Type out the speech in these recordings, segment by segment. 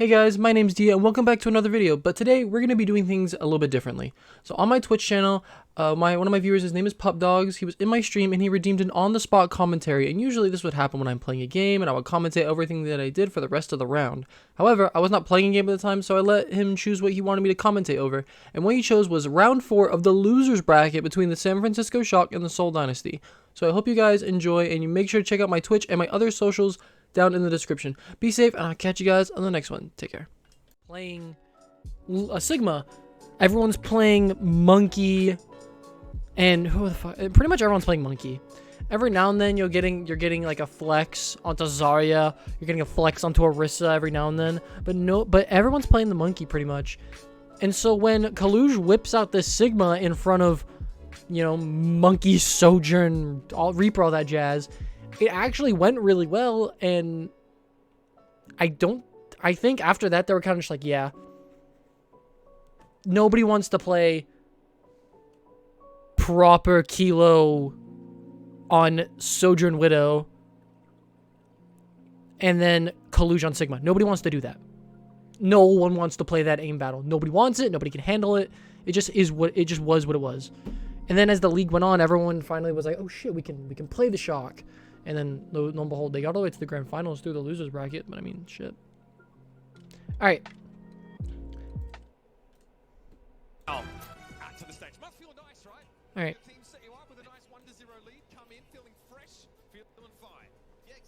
Hey guys, my name's Dia and welcome back to another video, but today we're going to be doing things a little bit differently. So on my Twitch channel, one of my viewers, his name is Pup Dogs, he was in my stream and he redeemed an on-the-spot commentary, and usually this would happen when I'm playing a game and I would commentate everything that I did for the rest of the round. However, I was not playing a game at the time, so I let him choose what he wanted me to commentate over, and what he chose was round 4 of the losers bracket between the San Francisco Shock and the Seoul Dynasty. So I hope you guys enjoy, and you make sure to check out my Twitch and my other socials down in the description. Be safe, and I'll catch you guys on the next one. Take care. Playing a Sigma, everyone's playing Monkey, and who the fuck? Pretty much everyone's playing Monkey. Every now and then you're getting like a flex onto Zarya, you're getting a flex onto Orisa every now and then, but everyone's playing the Monkey pretty much. And so when Kaluj whips out this Sigma in front of, you know, Monkey, Sojourn, Reaper, all that jazz, it actually went really well, and I think after that, they were kind of just like, yeah. Nobody wants to play proper Kilo on Sojourn Widow and then Kaluj on Sigma. Nobody wants to do that. No one wants to play that aim battle. Nobody wants it. Nobody can handle it. It just was what it was. And then as the league went on, everyone finally was like, oh shit, we can play the Shock. And then lo and behold, they got all the way to the grand finals through the losers bracket. But I mean, shit. All right. All right.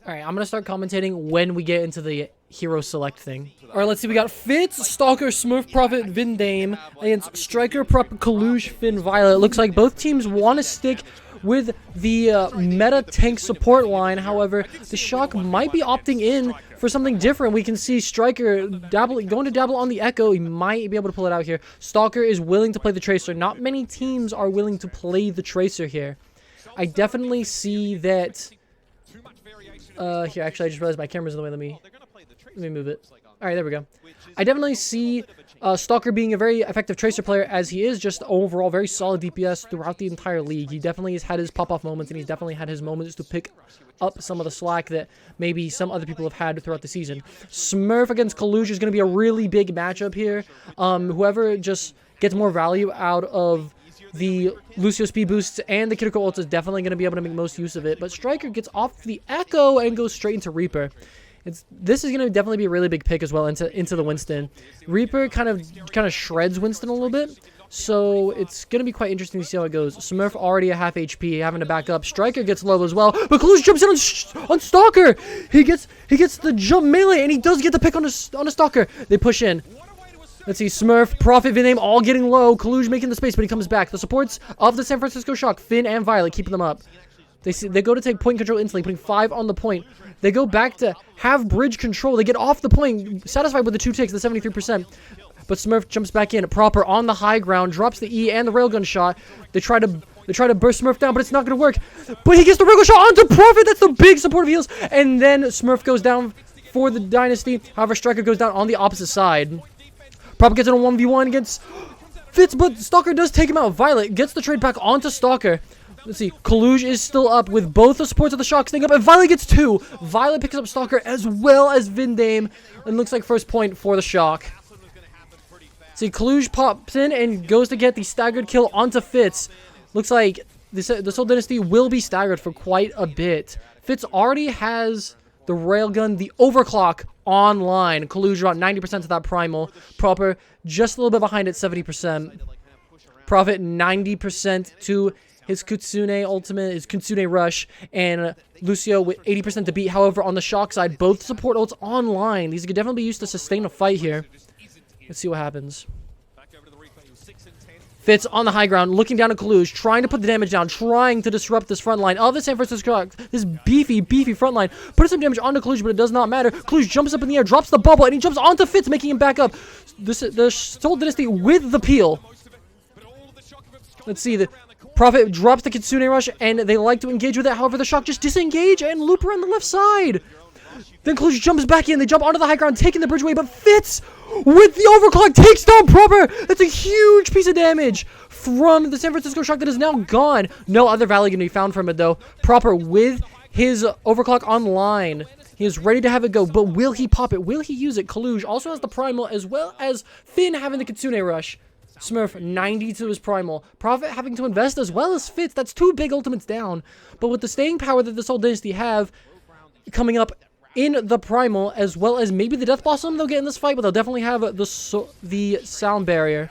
All right, I'm gonna start commentating when we get into the hero select thing. All right, let's see. We got Fitz, Stalker, Smurf, Prophet, Vindame against Striker, Prop, Kaluj, Finn, Violet. It looks like both teams want to stick with the meta tank support line. However, the Shock might be opting in for something different. We can see Striker going to dabble on the Echo. He might be able to pull it out here. Stalker is willing to play the Tracer. Not many teams are willing to play the Tracer here. I definitely see that. Here, actually, I just realized my camera's in the way. Let me move it. All right, there we go. I definitely see Stalker being a very effective Tracer player, as he is just overall very solid DPS throughout the entire league. He definitely has had his pop-off moments, and he's definitely had his moments to pick up some of the slack that maybe some other people have had throughout the season. Smurf against Kaluj is going to be a really big matchup here. Whoever just gets more value out of the Lucio speed boosts and the critical ult is definitely going to be able to make most use of it. But Striker gets off the Echo and goes straight into Reaper. This is going to definitely be a really big pick as well into the Winston. Reaper kind of shreds Winston a little bit, so it's going to be quite interesting to see how it goes. Smurf already at half HP, having to back up. Striker gets low as well, but Kaluj jumps in on Stalker. He gets the jump melee, and he does get the pick on a Stalker. They push in. Let's see, Smurf, Prophet, Vindame all getting low. Kaluj making the space, but he comes back. The supports of the San Francisco Shock, Finn and Violet, keeping them up. They go to take point control instantly, putting 5 on the point. They go back to have bridge control. They get off the point, satisfied with the 2 takes, the 73%. But Smurf jumps back in, proper on the high ground, drops the E and the railgun shot. They try to burst Smurf down, but it's not going to work. But he gets the railgun shot onto Prophet. That's the big supportive heals. And then Smurf goes down for the Dynasty. However, Striker goes down on the opposite side. Prophet gets in a 1v1 against Fitz, but Stalker does take him out. Violet gets the trade back onto Stalker. Let's see, Kaluj is still up with both the supports of the Shock staying up, and Violet gets 2. Violet picks up Stalker as well as Vindame, and looks like first point for the Shock. See, Kaluj pops in and goes to get the staggered kill onto Fitz. Looks like the Seoul Dynasty will be staggered for quite a bit. Fitz already has the railgun, the overclock online. Kaluj around 90% to that primal. Proper just a little bit behind at 70%. Prophet 90% to his Kitsune ultimate, his Kitsune rush, and Lucio with 80% to beat. However, on the Shock side, both support ults online. These could definitely be used to sustain a fight here. Let's see what happens. Fitz on the high ground, looking down at Kaluj, trying to put the damage down, trying to disrupt this front line of the San Francisco Shock. This beefy front line. Put some damage onto Kaluj, but it does not matter. Kaluj jumps up in the air, drops the bubble, and he jumps onto Fitz, making him back up. The Seoul Dynasty with the peel. Let's see, the Prophet drops the Kitsune rush, and they like to engage with it. However, the Shock just disengage and loop around the left side. Then Kaluj jumps back in. They jump onto the high ground, taking the bridge away, but Fitz with the overclock takes down Proper. That's a huge piece of damage from the San Francisco Shock that is now gone. No other value can be found from it, though. Proper with his overclock online. He is ready to have it go, but will he pop it? Will he use it? Kaluj also has the primal, as well as Finn having the Kitsune Rush. Smurf 90 to his primal. Prophet having to invest as well as Fitz. That's 2 big ultimates down. But with the staying power that this whole Dynasty have coming up in the primal, as well as maybe the Death Blossom they'll get in this fight, but they'll definitely have the sound barrier.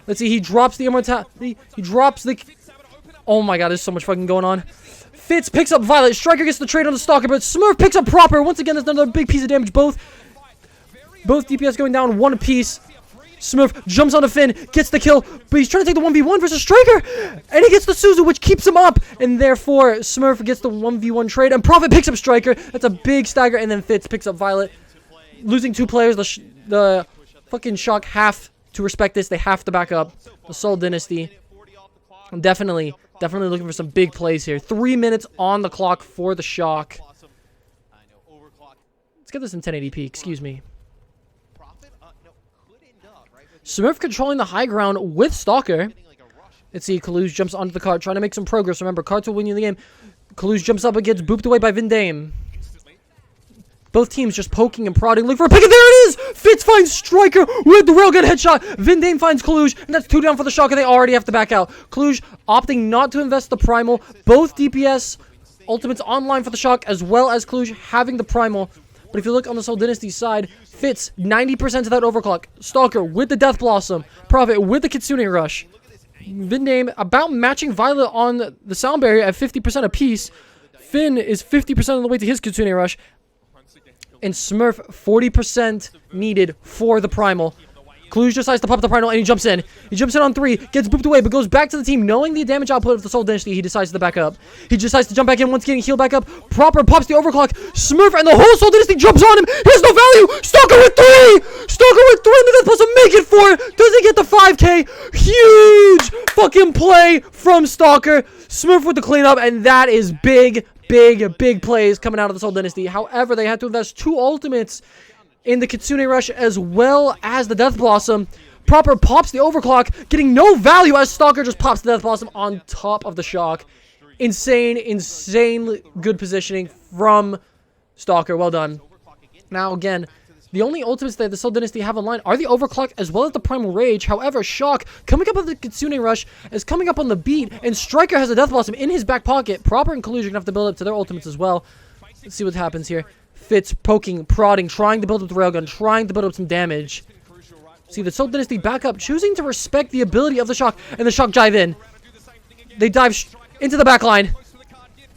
Let's see, he drops the immortality. He drops the... Oh my god, there's so much fucking going on. Fitz picks up Violet. Striker gets the trade on the Stalker, but Smurf picks up Proper. Once again, that's another big piece of damage. Both DPS going down 1 apiece. Smurf jumps onto Finn, gets the kill, but he's trying to take the 1v1 versus Striker, and he gets the Suzu, which keeps him up, and therefore Smurf gets the 1v1 trade, and Prophet picks up Striker. That's a big stagger, and then Fitz picks up Violet. Losing 2 players, the fucking Shock have to respect this. They have to back up the Seoul Dynasty. Definitely looking for some big plays here. 3 minutes on the clock for the Shock. Let's get this in 1080p, excuse me. Smurf controlling the high ground with Stalker. Let's see, Kaluj jumps onto the cart, trying to make some progress. Remember, carts will win you the game. Kaluj jumps up and gets booped away by Vindame. Both teams just poking and prodding, looking for a pick, and there it is! Fitz finds Striker with the railgun headshot. Vindame finds Kaluj, and that's 2 down for the Shock, and they already have to back out. Kaluj opting not to invest the primal. Both DPS ultimates online for the Shock, as well as Kaluj having the primal. But if you look on the Seoul Dynasty side, Fitz 90% of that overclock. Stalker with the Death Blossom. Prophet with the Kitsune Rush. Vindame about matching Violet on the sound barrier at 50% apiece. Finn is 50% of the way to his Kitsune Rush. And Smurf 40% needed for the primal. Kaluj decides to pop the primal and he jumps in. He jumps in on 3, gets booped away, but goes back to the team. Knowing the damage output of the Seoul Dynasty, he decides to back up. He decides to jump back in once getting healed back up. Proper pops the overclock. Smurf and the whole Seoul Dynasty jumps on him. He has no value. Stalker with 3. Stalker with 3. And that's supposed to make it 4. Does he get the 5k? Huge fucking play from Stalker. Smurf with the cleanup, and that is big plays coming out of the Seoul Dynasty. However, they had to invest 2 ultimates in the Kitsune Rush as well as the Death Blossom. Proper pops the overclock, getting no value as Stalker just pops the Death Blossom on top of the Shock. Insane good positioning from Stalker. Well done. Now, again, the only ultimates that the Seoul Dynasty have online are the overclock as well as the Primal Rage. However, Shock, coming up with the Kitsune Rush, is coming up on the beat, and Striker has a Death Blossom in his back pocket. Proper and Kaluj are going to have to build up to their ultimates as well. Let's see what happens here. Fitz poking, prodding, trying to build up the railgun, trying to build up some damage. See, the Seoul Dynasty back up, choosing to respect the ability of the Shock, and the Shock dive in. They dive into the back line.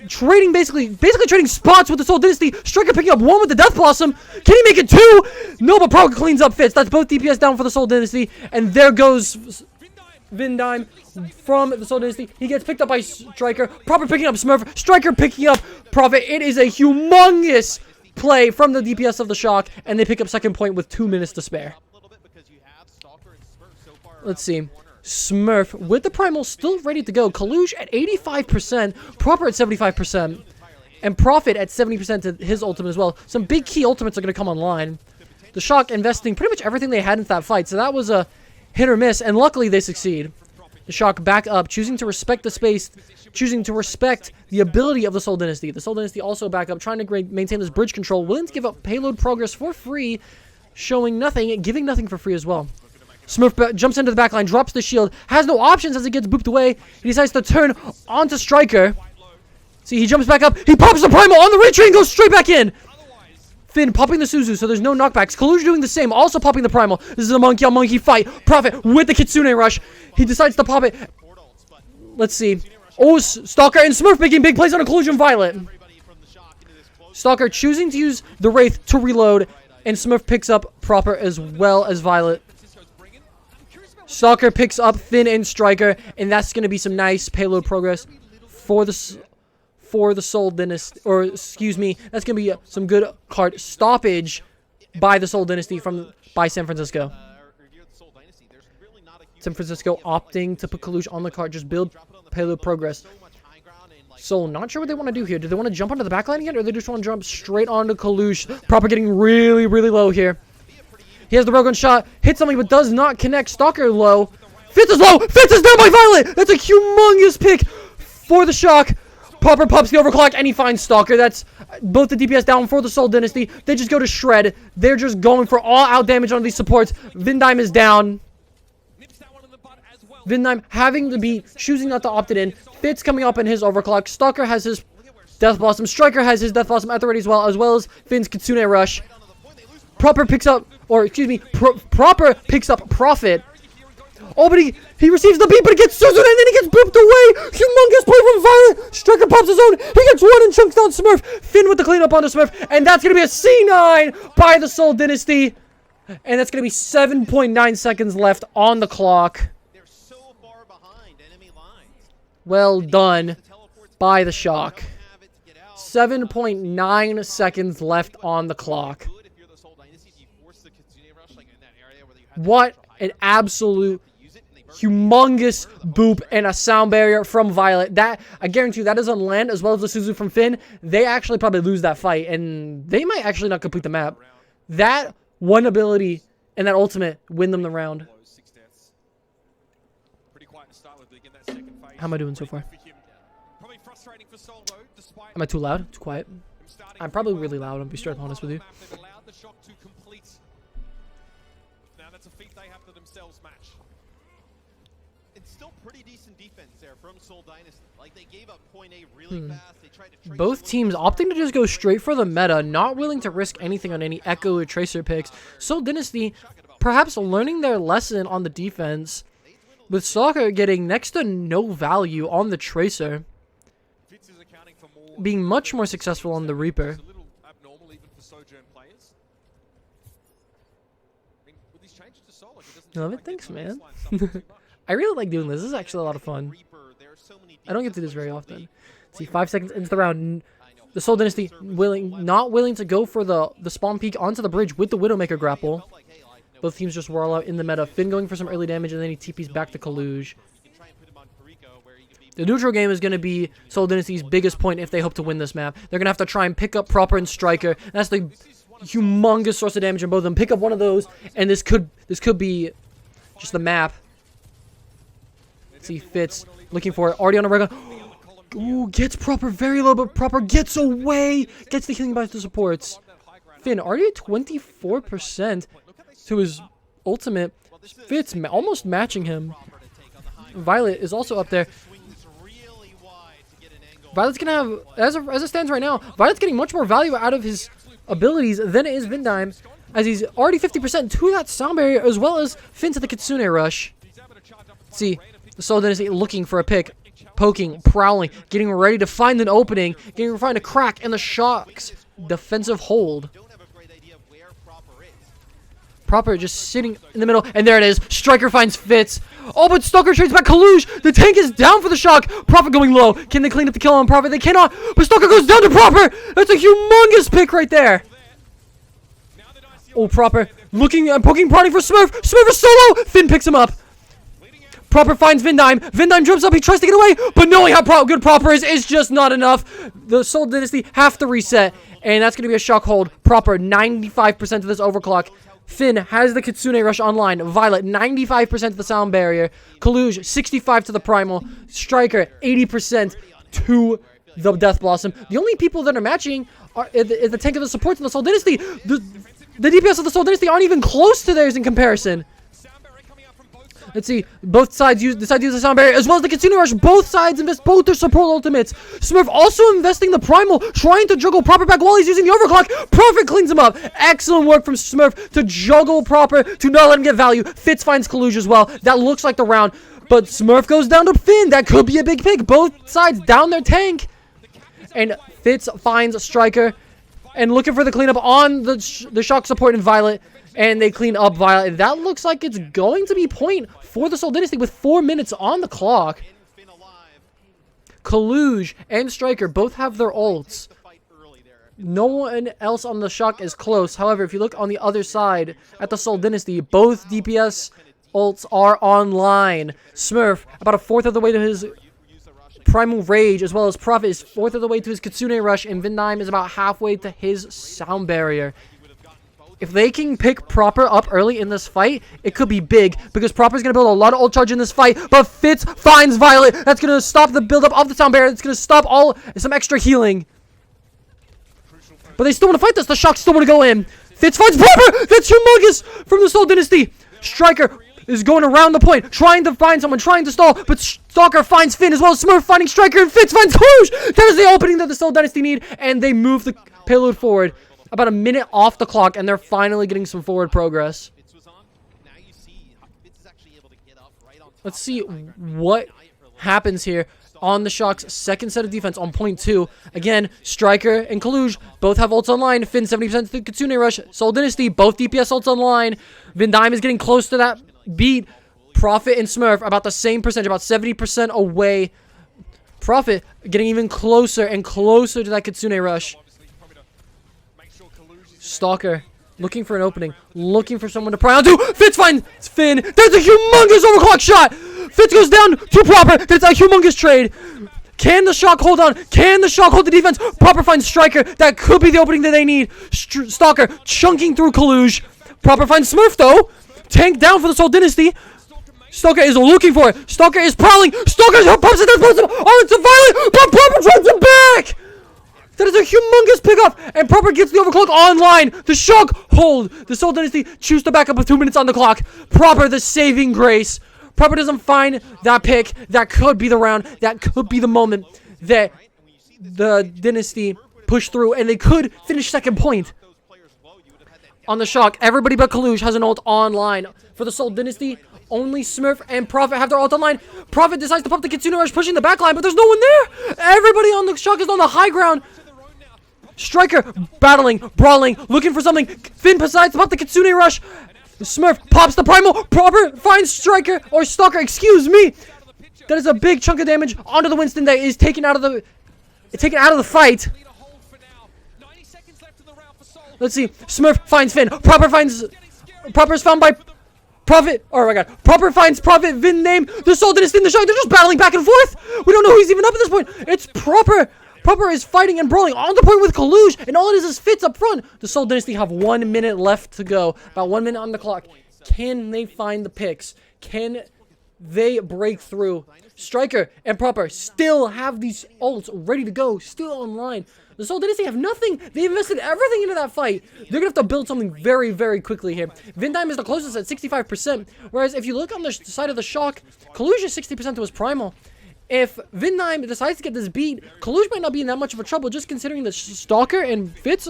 Trading, basically trading spots with the Seoul Dynasty. Striker picking up 1 with the Death Blossom. Can he make it 2? No, but Proper cleans up Fitz. That's both DPS down for the Seoul Dynasty. And there goes Vindime from the Seoul Dynasty. He gets picked up by Striker. Proper picking up Smurf. Striker picking up Prophet. It is a humongous play from the DPS of the Shock, and they pick up second point with 2 minutes to spare. Let's see. Smurf with the primal still ready to go. Kaluj at 85%, Proper at 75%, and Prophet at 70% to his ultimate as well. Some big key ultimates are going to come online. The Shock investing pretty much everything they had into that fight, so that was a hit or miss, and luckily they succeed. The Shock back up, choosing to respect the space, choosing to respect the ability of the Seoul Dynasty. The Seoul Dynasty also back up, trying to maintain this bridge control, willing to give up payload progress for free, showing nothing, giving nothing for free as well. Smurf jumps into the backline, drops the shield, has no options as he gets booped away. He decides to turn onto Striker. See, he jumps back up, he pops the primal on the retreat and goes straight back in. Finn popping the Suzu, so there's no knockbacks. Kaluj doing the same, also popping the primal. This is a monkey on monkey fight. Prophet with the Kitsune Rush. He decides to pop it. Let's see. Oh, Stalker and Smurf making big plays on a Kaluj and Violet. Stalker choosing to use the Wraith to reload, and Smurf picks up Proper as well as Violet. Stalker picks up Finn and Striker, and that's going to be some nice payload progress for the Seoul Dynasty, or excuse me, that's going to be some good card stoppage by the Seoul Dynasty by San Francisco. San Francisco opting to put Kaluj on the card, just build payload progress. So, not sure what they want to do here. Do they want to jump onto the backline again, or they just want to jump straight onto Kaluj? Proper getting really low here. He has the railgun shot, hits something, but does not connect. Stalker low. Fitz is low. Fitz is down by Violet. That's a humongous pick for the Shock. Proper pops the overclock, and he finds Stalker. That's both the DPS down for the Soul Dynasty. They just go to shred. They're just going for all-out damage on these supports. Vindime is down. Vindime having to be choosing not to opt it in. Fitz coming up in his overclock. Stalker has his Death Blossom. Striker has his Death Blossom at the ready as well as Finn's Kitsune Rush. Proper picks up, or excuse me, Proper picks up Prophet. Oh, but he receives the beat, but it gets Susan, and then he gets booped away. Humongous play from Violet. Striker pops his own. He gets one and chunks down Smurf. Finn with the cleanup on the Smurf, and that's going to be a C9 by the Soul Dynasty. And that's going to be 7.9 seconds left on the clock. Well done by the Shock. 7.9 seconds left on the clock. What an absolute humongous boop and a sound barrier from Violet. That, I guarantee you, that is on land as well as the Suzu from Finn. They actually probably lose that fight, and they might actually not complete the map. That one ability and that ultimate win them the round. How am I doing so far? Am I too loud? Too quiet? I'm probably really loud, I'll be straight up honest with you. Both teams opting to just go straight for the meta, not willing to risk anything on any Echo or Tracer picks. Soul Dynasty perhaps learning their lesson on the defense, with Stalker getting next to no value on the Tracer, being much more successful on the Reaper. Love it, thanks, man. I really like doing this. This is actually a lot of fun. I don't get to do this very often. See, 5 seconds into the round, the Soul Dynasty not willing to go for the spawn peek onto the bridge with the Widowmaker grapple. Both teams just whirl out in the meta. Finn going for some early damage, and then he TPs back to Kaluj. The neutral game is going to be Soul Dynasty's biggest point if they hope to win this map. They're going to have to try and pick up Proper and Striker. That's the humongous source of damage in both of them. Pick up one of those, and this could be just the map. Let's see, Fitz looking for it. Already on a regular. Ooh, gets Proper very low, but Proper gets away. Gets the killing by the supports. Finn already at 24% to his ultimate. Fitz almost matching him. Violet is also up there. Violet's gonna have, as it stands right now, Violet's getting much more value out of his abilities than it is Vindime, as he's already 50% to that sound barrier, as well as Finn to the Kitsune Rush. Let's see, the Soul Dynasty looking for a pick, poking, prowling, getting ready to find an opening, getting ready to find a crack in the Shock's defensive hold. Proper just sitting in the middle, and there it is. Striker finds Fitz. Oh, but Stalker trades back Kaluj. The tank is down for the Shock. Proper going low. Can they clean up the kill on Proper? They cannot. But Stalker goes down to Proper. That's a humongous pick right there. Oh, Proper looking and poking, prodding for Smurf. Smurf is solo. Finn picks him up. Proper finds Vindime. Vindime jumps up. He tries to get away, but knowing how good Proper is just not enough. The Soul Dynasty have to reset, and that's going to be a Shock hold. Proper 95% of this overclock. Finn has the Kitsune Rush online. Violet, 95% of the sound barrier. Kaluj, 65% to the primal. Striker, 80% to the Death Blossom. The only people that are matching is the tank of the supports in the Soul Dynasty. The DPS of the Soul Dynasty aren't even close to theirs in comparison. Let's see. Both sides decide to use the sound barrier as well as the Kitsune Rush. Both sides invest both their support ultimates. Smurf also investing the primal, trying to juggle Proper back while he's using the overclock. Perfect cleans him up. Excellent work from Smurf to juggle Proper, to not let him get value. Fitz finds Kaluj as well. That looks like the round. But Smurf goes down to Finn. That could be a big pick. Both sides down their tank. And Fitz finds Striker and looking for the cleanup on the Shock support in Violet. And they clean up Violet. That looks like it's going to be point for the Soul Dynasty with 4 minutes on the clock. Kaluj and Striker both have their ults. No one else on the Shock is close. However, if you look on the other side at the Soul Dynasty, both DPS ults are online. Smurf, about a fourth of the way to his Primal Rage, as well as Prophet is fourth of the way to his Kitsune Rush, and Vindime is about halfway to his Sound Barrier. If they can pick Proper up early in this fight, it could be big, because Proper's going to build a lot of ult charge in this fight, but Fitz finds Violet. That's going to stop the buildup of the Sound Barrier. It's going to stop some extra healing. But they still want to fight this. The Shock still want to go in. Fitz finds Proper. That's humongous from the Soul Dynasty. Striker is going around the point, trying to find someone, trying to stall, but Stalker finds Finn as well as Smurf finding Striker, and Fitz finds Kluge. That is the opening that the Soul Dynasty need, and they move the payload forward. About a minute off the clock, and they're finally getting some forward progress. Let's see what happens here on the Shock's second set of defense on point 2. Again, Striker and Kluge both have ults online. Finn 70% to the Kitsune Rush. Soul Dynasty, both DPS ults online. Vindime is getting close to that beat. Prophet and Smurf about the same percentage, about 70% away. Prophet getting even closer and closer to that Kitsune Rush. Stalker looking for an opening, looking for someone to pry onto. Fitz finds Finn. That's a humongous overclock shot. Fitz goes down to Proper. That's a humongous trade. Can the Shock hold on? Can the Shock hold the defense? Proper finds Striker. That could be the opening that they need. Stalker chunking through Kluge. Proper finds Smurf though. Tank down for the Soul Dynasty. Stalker is looking for it. Stalker is prowling. Stalker pops it. Oh, it's a Violet. But Proper drives it back. That is a humongous pickup, and Proper gets the overclock online. The Shock hold. The Soul Dynasty choose to back up with 2 minutes on the clock. Proper the saving grace. Proper doesn't find that pick. That could be the round. That could be the moment that the Dynasty push through, and they could finish second point. On the Shock, everybody but Kluge has an ult online. For the Soul Dynasty, only Smurf and Prophet have their ult online. Prophet decides to pop the Kitsune Rush, pushing the backline, but there's no one there. Everybody on the Shock is on the high ground. Striker battling, brawling, looking for something. Finn decides to pop the Kitsune Rush. Smurf pops the Primal. Proper finds Striker, or Stalker, excuse me. That is a big chunk of damage onto the Winston that is taken out of the fight. Let's see. Smurf finds Finn. Proper is found by Prophet. Oh my god. Proper finds Prophet. Vin name. The Soul Dynasty in the Shock. They're just battling back and forth. We don't know who's even up at this point. It's Proper. Proper is fighting and brawling on the point with Kluge, and all it is Fitz up front. The Soul Dynasty have 1 minute left to go. About 1 minute on the clock. Can they find the picks? Can they break through? Striker and Proper still have these ults ready to go, still online. The Soul Dynasty have nothing. They invested everything into that fight. They're going to have to build something very, very quickly here. Vindime is the closest at 65%, whereas if you look on the side of the Shock, Kluge is 60% to his Primal. If Vindime decides to get this beat, Kluge might not be in that much of a trouble, just considering that Stalker and Fitz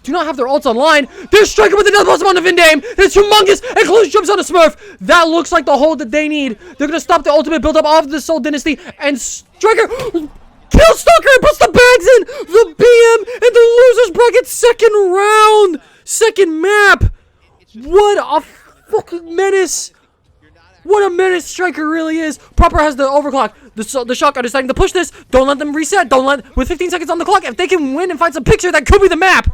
do not have their ults online. There's Striker with another blossom on the Vindame. It's humongous, and Kluge jumps on a Smurf. That looks like the hold that they need. They're going to stop the ultimate buildup of the Soul Dynasty, and Striker kills Stalker and puts the bags in. The BM and the losers bracket second round. Second map. What a fucking menace. What a menace Striker really is. Proper has the overclock. The Shock are deciding to push this. Don't let them reset. With 15 seconds on the clock, if they can win and find some picture, that could be the map.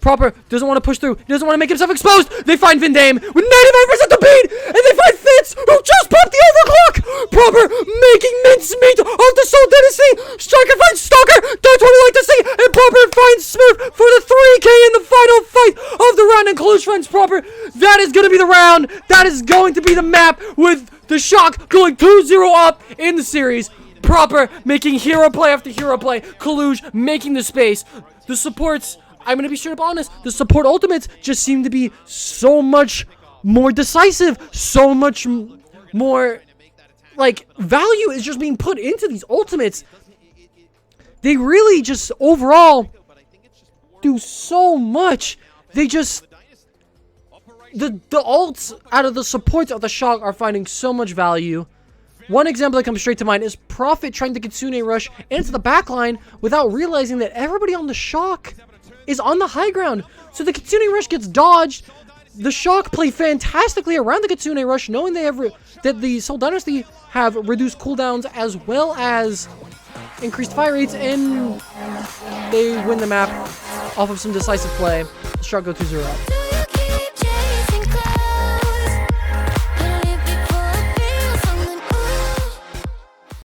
Proper doesn't want to push through. He doesn't want to make himself exposed. They find Vindame with 95% to beat, and they find Fitz, who just popped the overclock. Proper making mincemeat of the Soul Dynasty. Striker finds Stalker. That's what we like to see. And Proper finds Smurf for the 3K in the final fight of the round. And Kluge finds Proper. That is going to be the round. That is going to be the map, with the Shock going 2-0 up in the series. Proper making hero play after hero play. Kluge making the space. The supports, I'm going to be straight up honest, the support ultimates just seem to be so much more decisive. So much more, like, value is just being put into these ultimates. They really just, overall, do so much. They just, the ults out of the supports of the Shock are finding so much value. One example that comes straight to mind is Prophet trying to Kitsune Rush into the backline without realizing that everybody on the Shock is on the high ground. So the Kitsune Rush gets dodged. The Shock play fantastically around the Kitsune Rush, knowing that the Soul Dynasty have reduced cooldowns as well as increased fire rates, and they win the map off of some decisive play. The Shock go 2-0 up.